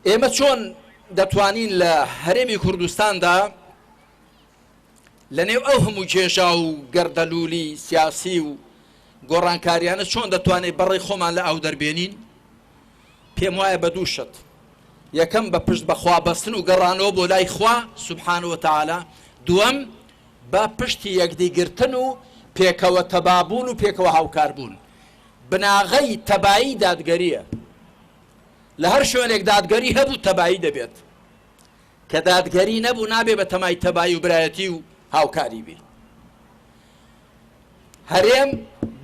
ئێمە چۆن دەتوانین لە هەرێمی کوردستاندا لەنێو ئەو هەموو کێشا و گەردەلوولی سیاسی و گۆڕانکاریانە چۆن دەتوانێت بەڕێی خۆمان لە ئەو دەربێنین؟ پێم وایە بە دوو شت. یەکەم بە پشت بەخوا بەستن و گەڕانەوە بۆ لای خوا سوبحانه وتعالى. دووەم بە پشتی یەکدیگرتن و پێکەوە تەبابوون و پێکەوە هاوکاربوون. بناغەی تەبایی دادگەریە. لە هەر شوێنێک دادگەری هەبوو تەبایی دەبێت، کە دادگەری نەبوو نابێ بە تەمای تەبایی و برایەتی و هاوکاری بێ. هەرێم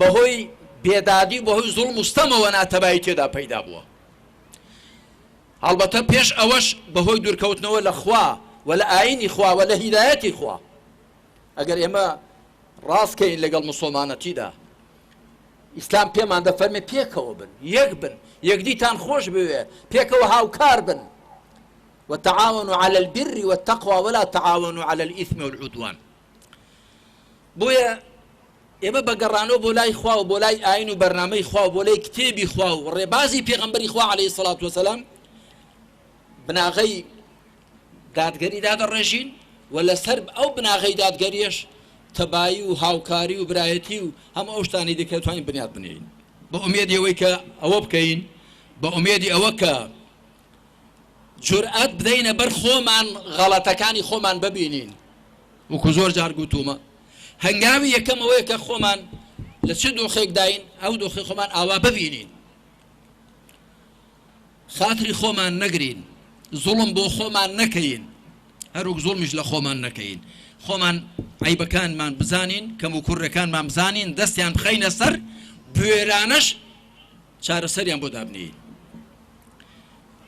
بەهۆی بێدادی بەهۆی زوڵم و ستەمەوە ناتەبایی تێدا پەیدا بووە. هەڵبەتە پێش ئەوەش بەهۆی دوورکەوتنەوە لە خوا و لە ئاینی خوا و لە هیدایەتی خوا. ئەگەر ئێمە ڕاستکەین لەگەڵ موسڵمانەتیدا، ئیسلام پێمان دەفەرمێ پێکەوە بن، یەک بن، یەکدیتان خۆش بوێ، پێکەوە هاوکار بن. وتعاونوا على البر والتقوى ولا تعاونوا على الإثم والعدوان. بۆیە ئێمە بەگەڕانەوە بۆ لای خوا و بۆ لای ئاین و بەرنامەی خوا و بۆ لای کتێبی خوا و ڕێبازی پێغەمبەری خوا عەلەیهی سەڵات وەسەلام بناغەی دادگەری دادەڕێژین و لەسەر ئەو بناغەی دادگەریەش تەبایی و هاوکاری و برایەتی و هەموو ئەو شتانی دیکە توانین بنیاد بنێین. بە ئومێدی ئەوەی کە ئەوە بکەین، بە ئومێدی ئەوە کە جورئەت بدەینە بەر خۆمان غەڵەتەکانی خۆمان ببینین. وەکو زۆر جار گوتومە، هەنگاوی یەکەم ئەوەیە کە خۆمان لە چ دۆخێک داین، ئەو دۆخی خۆمان ئاوا ببینین، خاتری خۆمان نەگرین، زوڵم بۆ خۆمان نەکەین، هەروەک زوڵمیش لە خۆمان نەکەین، خۆمان عیبەکانمان بزانین، کەم و کوڕەکانمان بزانین، دەستیان بخەینە سەر، بوێرانەش چارەسەریان بۆ دابنین.